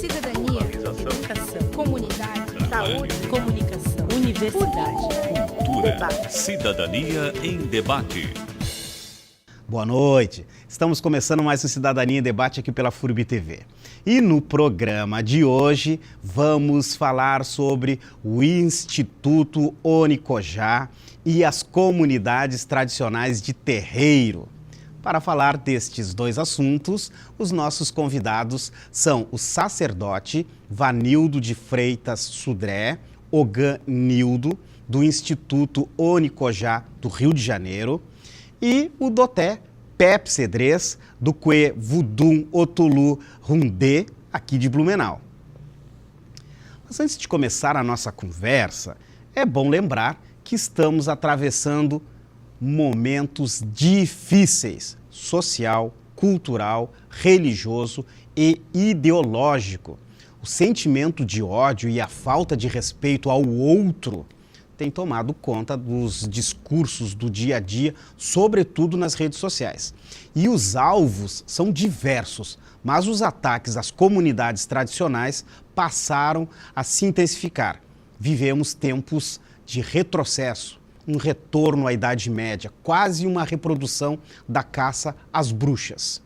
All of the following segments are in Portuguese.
cidadania, educação, comunidade, saúde, comunicação, universidade, cultura, debate. cidadania em debate. Boa noite, estamos começando mais um Cidadania em Debate aqui pela FURB TV. E no programa de hoje vamos falar sobre o Instituto Onicojá e as comunidades tradicionais de terreiro. Para falar destes dois assuntos, os nossos convidados são o sacerdote Vanildo de Freitas Sudré, Oganildo, do Instituto Onicojá do Rio de Janeiro, e o Doté Pep Cedrez, do Cue Vudum Otulu Rundê, aqui de Blumenau. Mas antes de começar a nossa conversa, é bom lembrar que estamos atravessando momentos difíceis, social, cultural, religioso e ideológico. O sentimento de ódio e a falta de respeito ao outro tem tomado conta dos discursos do dia a dia, sobretudo nas redes sociais. E os alvos são diversos, mas os ataques às comunidades tradicionais passaram a se intensificar. Vivemos tempos de retrocesso, um retorno à Idade Média, quase uma reprodução da caça às bruxas.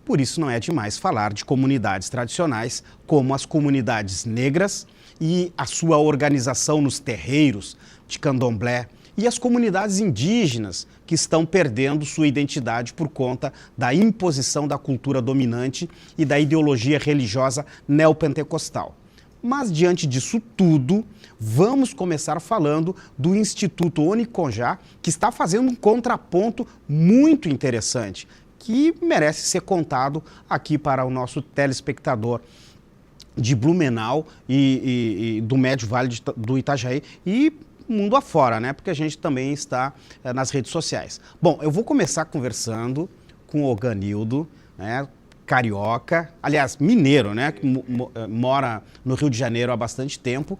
Por isso não é demais falar de comunidades tradicionais como as comunidades negras e a sua organização nos terreiros de candomblé e as comunidades indígenas que estão perdendo sua identidade por conta da imposição da cultura dominante e da ideologia religiosa neopentecostal. Mas diante disso tudo, vamos começar falando do Instituto Onicojá, que está fazendo um contraponto muito interessante, que merece ser contado aqui para o nosso telespectador de Blumenau e do Médio Vale do Itajaí e mundo afora, né? Porque a gente também está nas redes sociais. Bom, eu vou começar conversando com o Oganildo, né? Carioca, aliás, mineiro, né? Que mora no Rio de Janeiro há bastante tempo.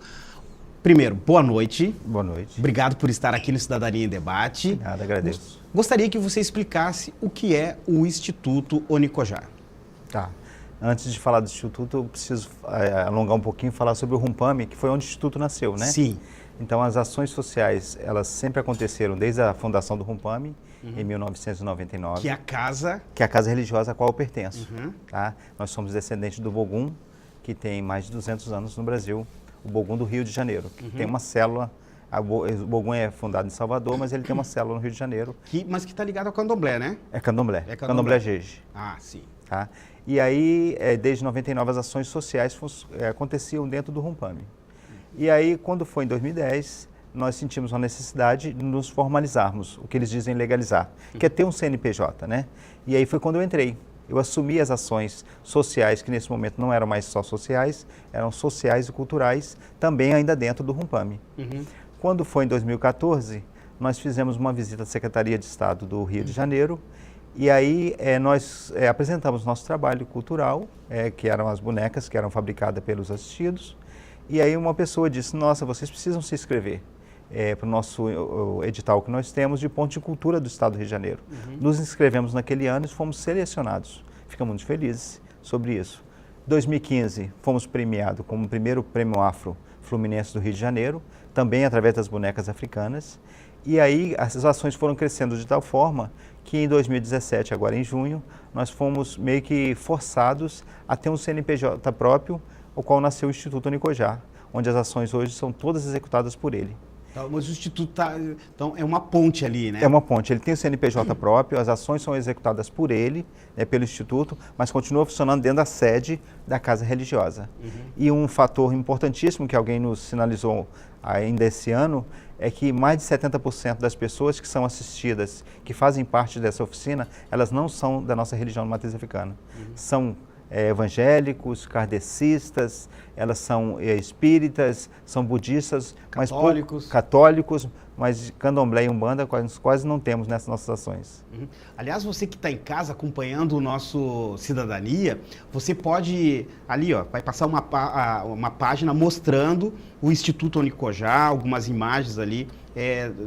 Primeiro, boa noite. Boa noite. Obrigado por estar aqui no Cidadania em Debate. Nada, agradeço. Gostaria que você explicasse o que é o Instituto Onicojá. Tá. Antes de falar do Instituto, eu preciso alongar um pouquinho e falar sobre o Rumpame, que foi onde o Instituto nasceu, né? Sim. Então, as ações sociais, elas sempre aconteceram desde a fundação do Rumpame, em 1999. Que é a casa... Que é a casa religiosa a qual eu pertenço. Tá? Nós somos descendentes do Bogum, que tem mais de 200 anos no Brasil, o Bogum do Rio de Janeiro, que tem uma célula. O Bogum é fundado em Salvador, mas ele tem uma célula no Rio de Janeiro. Mas que está ligado ao candomblé, né? É candomblé. É Candomblé Jeje. Ah, sim. Tá? E aí, desde 99, as ações sociais aconteciam dentro do Rumpame. E aí, quando foi em 2010, nós sentimos uma necessidade de nos formalizarmos, o que eles dizem legalizar, que é ter um CNPJ, né? E aí foi quando eu entrei. Eu assumi as ações sociais, que nesse momento não eram mais só sociais, eram sociais e culturais, também ainda dentro do Rumpame. Quando foi em 2014, nós fizemos uma visita à Secretaria de Estado do Rio de Janeiro, e aí nós apresentamos nosso trabalho cultural, que eram as bonecas que eram fabricadas pelos assistidos, e aí uma pessoa disse, nossa, vocês precisam se inscrever para o nosso edital que nós temos de ponto de cultura do Estado do Rio de Janeiro. Nos inscrevemos naquele ano e fomos selecionados. Ficamos muito felizes sobre isso. Em 2015, fomos premiados como o primeiro prêmio Afro Fluminense do Rio de Janeiro, também através das bonecas africanas. E aí as ações foram crescendo de tal forma que em 2017, agora em junho, nós fomos meio que forçados a ter um CNPJ próprio, o qual nasceu o Instituto Onicojá, onde as ações hoje são todas executadas por ele. Então, mas o Instituto então, é uma ponte ali, né? É uma ponte. Ele tem o CNPJ próprio, as ações são executadas por ele, pelo Instituto, mas continua funcionando dentro da sede da Casa Religiosa. E um fator importantíssimo que alguém nos sinalizou ainda esse ano é que mais de 70% das pessoas que são assistidas, que fazem parte dessa oficina, elas não são da nossa religião de matriz africana. São evangélicos, kardecistas, elas são espíritas, são budistas, católicos, mas candomblé e umbanda quase não temos nessas nossas ações. Aliás, você que está em casa acompanhando o nosso Cidadania, você pode, ali vai passar uma página mostrando o Instituto Onicojá, algumas imagens ali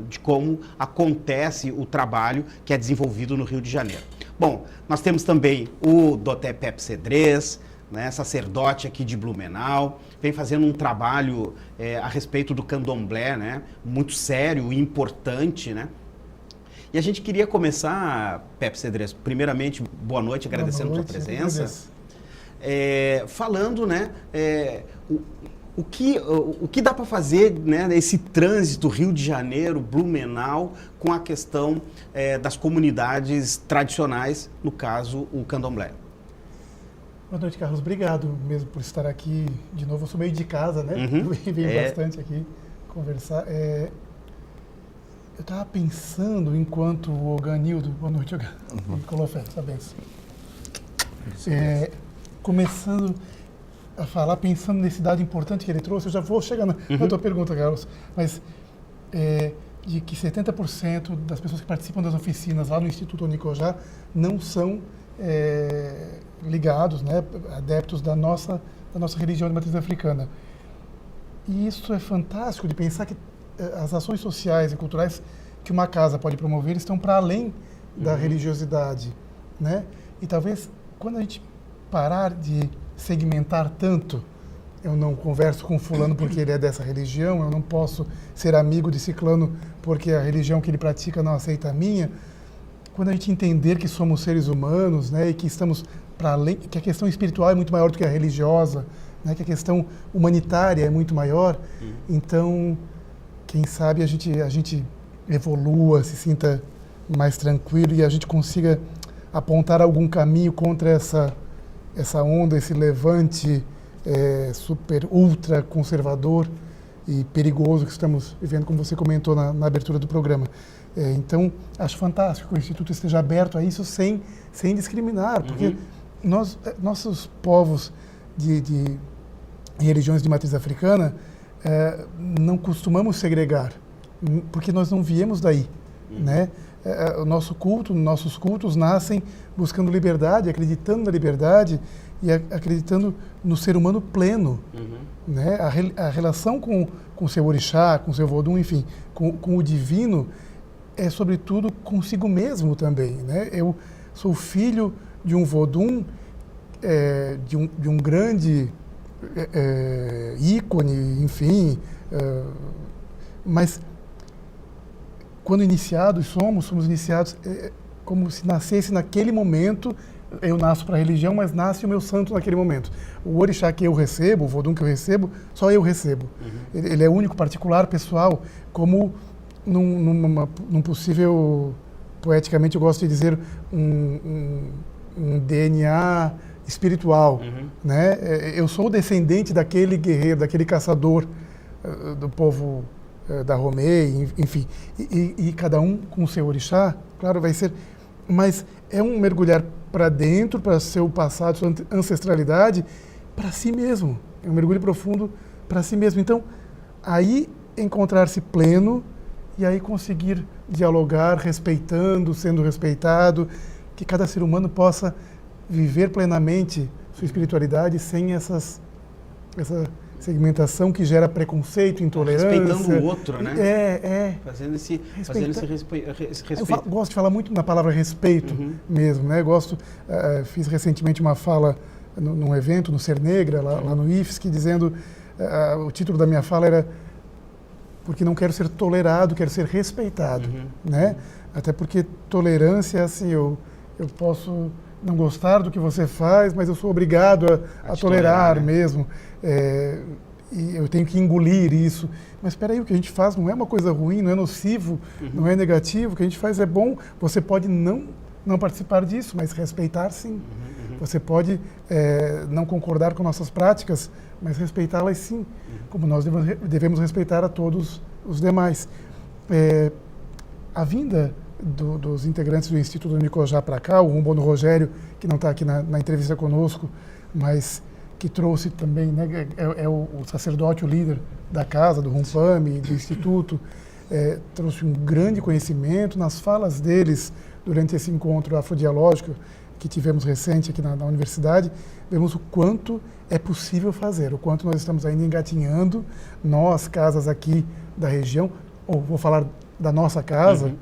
de como acontece o trabalho que é desenvolvido no Rio de Janeiro. Bom, nós temos também o Doté Pep Cedrez, né, sacerdote aqui de Blumenau, vem fazendo um trabalho a respeito do candomblé, né, muito sério e importante, né? E a gente queria começar, Pepe Cedrez, primeiramente, boa noite, agradecendo a tua presença, falando, né, o que dá para fazer, né, esse trânsito Rio de Janeiro, Blumenau, com a questão das comunidades tradicionais, no caso, o candomblé. Boa noite, Carlos. Obrigado mesmo por estar aqui de novo. Eu sou meio de casa, né? Venho bastante aqui conversar. Eu estava pensando, enquanto o Oganildo... Boa noite, Ogan. Colofé, essa benção. Começando a falar, pensando nesse dado importante que ele trouxe, eu já vou chegar na tua pergunta, Carlos, mas de que 70% das pessoas que participam das oficinas lá no Instituto Unicojá não são ligados, né, adeptos da nossa religião de matriz africana. E isso é fantástico de pensar que as ações sociais e culturais que uma casa pode promover estão para além da religiosidade, né? E talvez quando a gente parar de segmentar tanto, eu não converso com fulano porque ele é dessa religião, eu não posso ser amigo de ciclano porque a religião que ele pratica não aceita a minha. Quando a gente entender que somos seres humanos, né, e que estamos para além, que a questão espiritual é muito maior do que a religiosa, né, que a questão humanitária é muito maior, então, quem sabe a gente evolua, se sinta mais tranquilo e a gente consiga apontar algum caminho contra essa onda, esse levante super, ultra conservador e perigoso que estamos vivendo, como você comentou na abertura do programa. Então, acho fantástico que o Instituto esteja aberto a isso sem discriminar, porque nossos povos de religiões de matriz africana não costumamos segregar, porque nós não viemos daí, né? Nossos cultos nascem buscando liberdade, acreditando na liberdade e acreditando no ser humano pleno, né? A relação com o seu orixá, com o seu vodum, enfim, com o divino, é sobretudo consigo mesmo também, né? Eu sou filho de um vodum, de um grande ícone, enfim, mas quando iniciados somos iniciados como se nascesse naquele momento. Eu nasço para a religião, mas nasce o meu santo naquele momento. O orixá que eu recebo, o vodum que eu recebo, só eu recebo. Ele é único, particular, pessoal, como num possível, poeticamente eu gosto de dizer, um DNA espiritual, né? Eu sou o descendente daquele guerreiro, daquele caçador do povo da Romê, enfim, e cada um com o seu orixá, claro, vai ser, mas é um mergulhar para dentro, para seu passado, sua ancestralidade, para si mesmo, é um mergulho profundo para si mesmo. Então, aí encontrar-se pleno e aí conseguir dialogar, respeitando, sendo respeitado, que cada ser humano possa viver plenamente sua espiritualidade sem essa segmentação que gera preconceito, intolerância. Respeitando o outro, né? Fazendo esse respeito. Eu gosto de falar muito na palavra respeito mesmo, né? Fiz recentemente uma fala num evento, no Ser Negra, lá no IFSC, dizendo, o título da minha fala era porque não quero ser tolerado, quero ser respeitado, né? Até porque tolerância, assim, eu posso não gostar do que você faz, mas eu sou obrigado a tolerar, né? Mesmo. E eu tenho que engolir isso. Mas espera aí, o que a gente faz não é uma coisa ruim, não é nocivo, não é negativo. O que a gente faz é bom. Você pode não participar disso, mas respeitar sim. Você pode não concordar com nossas práticas, mas respeitá-las sim, como nós devemos respeitar a todos os demais. A vinda dos integrantes do Instituto Unicojá para cá, o Rumbono Rogério, que não está aqui na entrevista conosco, mas que trouxe também, né, é o sacerdote, o líder da casa, do Rumpame, do Instituto, trouxe um grande conhecimento nas falas deles durante esse encontro afrodialógico que tivemos recente aqui na universidade. Vemos o quanto é possível fazer, o quanto nós estamos ainda engatinhando, nós, casas aqui da região, ou vou falar da nossa casa,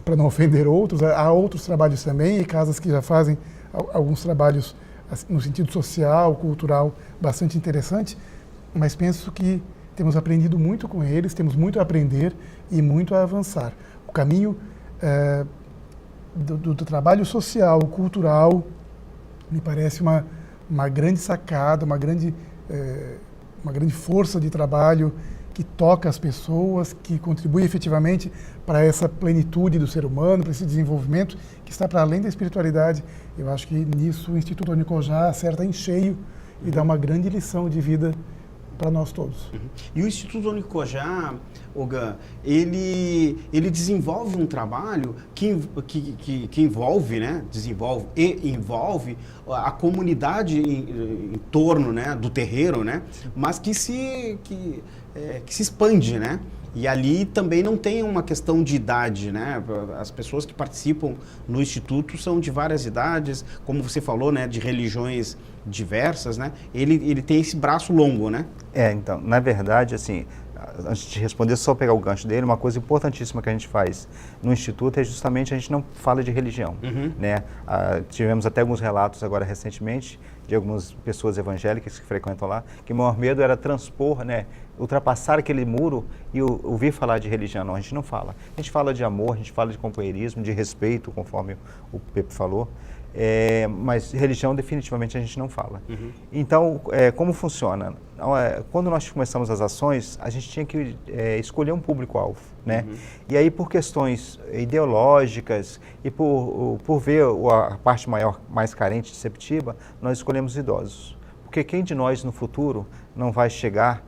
para não ofender outros, há outros trabalhos também, e casas que já fazem alguns trabalhos assim, no sentido social, cultural, bastante interessante, mas penso que temos aprendido muito com eles, temos muito a aprender e muito a avançar. O caminho do trabalho social, cultural, me parece uma grande sacada, uma grande força de trabalho que toca as pessoas, que contribui efetivamente para essa plenitude do ser humano, para esse desenvolvimento que está para além da espiritualidade. Eu acho que nisso o Instituto Onicojá acerta em cheio e dá uma grande lição de vida para nós todos. E o Instituto Onicojá, Ogan, ele desenvolve um trabalho que envolve, né, desenvolve e envolve a comunidade em torno, né, do terreiro, né, mas que se expande, né? E ali também não tem uma questão de idade, né? As pessoas que participam no Instituto são de várias idades, como você falou, né? De religiões diversas, né? Ele tem esse braço longo, né? Então, na verdade, assim, antes de responder, só pegar o gancho dele, uma coisa importantíssima que a gente faz no Instituto é justamente a gente não fala de religião, né? Tivemos até alguns relatos agora recentemente de algumas pessoas evangélicas que frequentam lá, que o maior medo era transpor, né? Ultrapassar aquele muro e ouvir falar de religião. Não, a gente não fala. A gente fala de amor, a gente fala de companheirismo, de respeito, conforme o Pepe falou. Mas religião definitivamente a gente não fala. Então, como funciona? Quando nós começamos as ações, a gente tinha que escolher um público-alvo, né? E aí, por questões ideológicas e por ver a parte mais carente de Sepetiba, nós escolhemos idosos. Porque quem de nós no futuro não vai chegar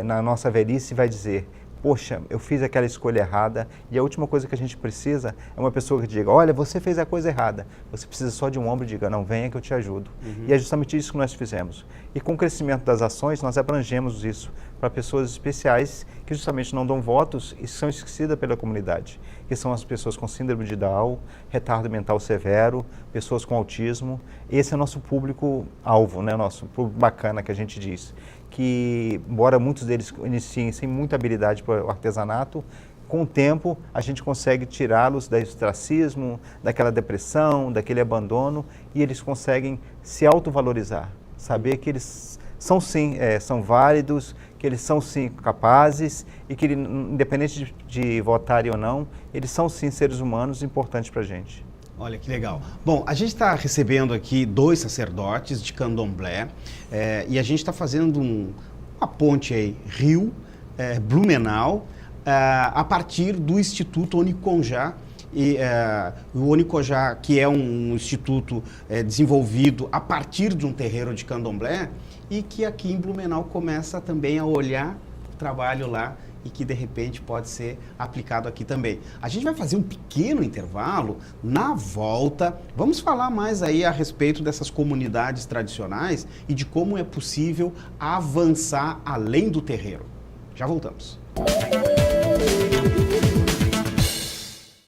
na nossa velhice e vai dizer: poxa, eu fiz aquela escolha errada, e a última coisa que a gente precisa é uma pessoa que diga: olha, você fez a coisa errada. Você precisa só de um ombro e diga: não, venha que eu te ajudo. E é justamente isso que nós fizemos. E com o crescimento das ações, nós abrangemos isso para pessoas especiais que justamente não dão votos e são esquecidas pela comunidade, que são as pessoas com síndrome de Down, retardo mental severo, pessoas com autismo. Esse é o nosso público-alvo, né? Nosso público bacana, que a gente diz. Que, embora muitos deles iniciem sem muita habilidade para o artesanato, com o tempo a gente consegue tirá-los do ostracismo, daquela depressão, daquele abandono, e eles conseguem se autovalorizar, saber que eles são sim, são válidos, que eles são sim capazes e que, independente de votarem ou não, eles são sim seres humanos importantes para a gente. Olha que legal. Bom, a gente está recebendo aqui 2 sacerdotes de candomblé e a gente está fazendo uma ponte aí, Rio, Blumenau, a partir do Instituto Onicojá. E o Onicojá, que é um instituto desenvolvido a partir de um terreiro de candomblé e que aqui em Blumenau começa também a olhar o trabalho lá e que de repente pode ser aplicado aqui também. A gente vai fazer um pequeno intervalo. Na volta, vamos falar mais aí a respeito dessas comunidades tradicionais e de como é possível avançar além do terreiro. Já voltamos.